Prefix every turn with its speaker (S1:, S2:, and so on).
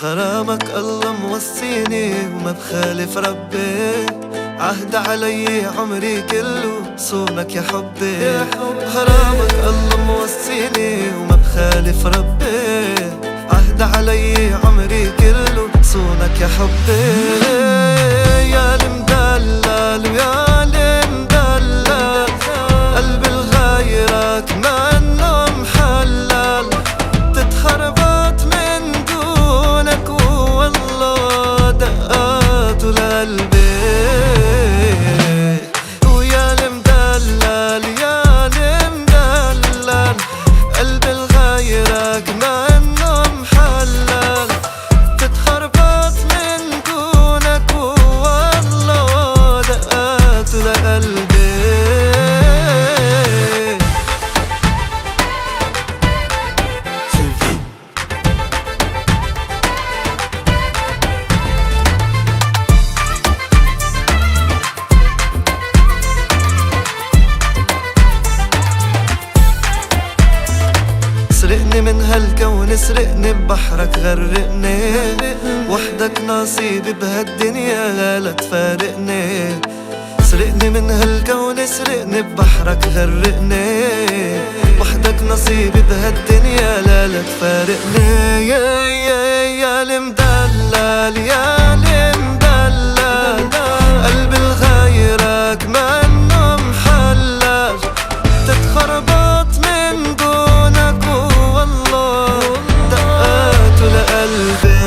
S1: غرامك الله موصيني وما بخالف ربي، عهد علي عمري كله صونك يا حبي. غرامك الله موصيني وما بخالف ربي، عهد علي عمري كله صونك يا حبي. يا المدلل ويا المدلل، قلبي لغيرك منه محلل، تتخربط من دونك والله دقاته لقلبي. ويا المدلل يا المدلل، قلبي لغيرك منه محلل، تتخربط من دونك والله دقاته لقلبي. سرقني من هالكون، سرقني ببحرك غرقني، وحدك نصيبي بهالدنيا لا تفارقني. سرقني من هالكون، سرقني ببحرك غرقني، وحدك نصيبي بهالدنيا لا تفارقني. يا المدلل يا المدلل، قلبي لغيرك منه محلل، تتخربط من دونك والله دقاته لقلبي.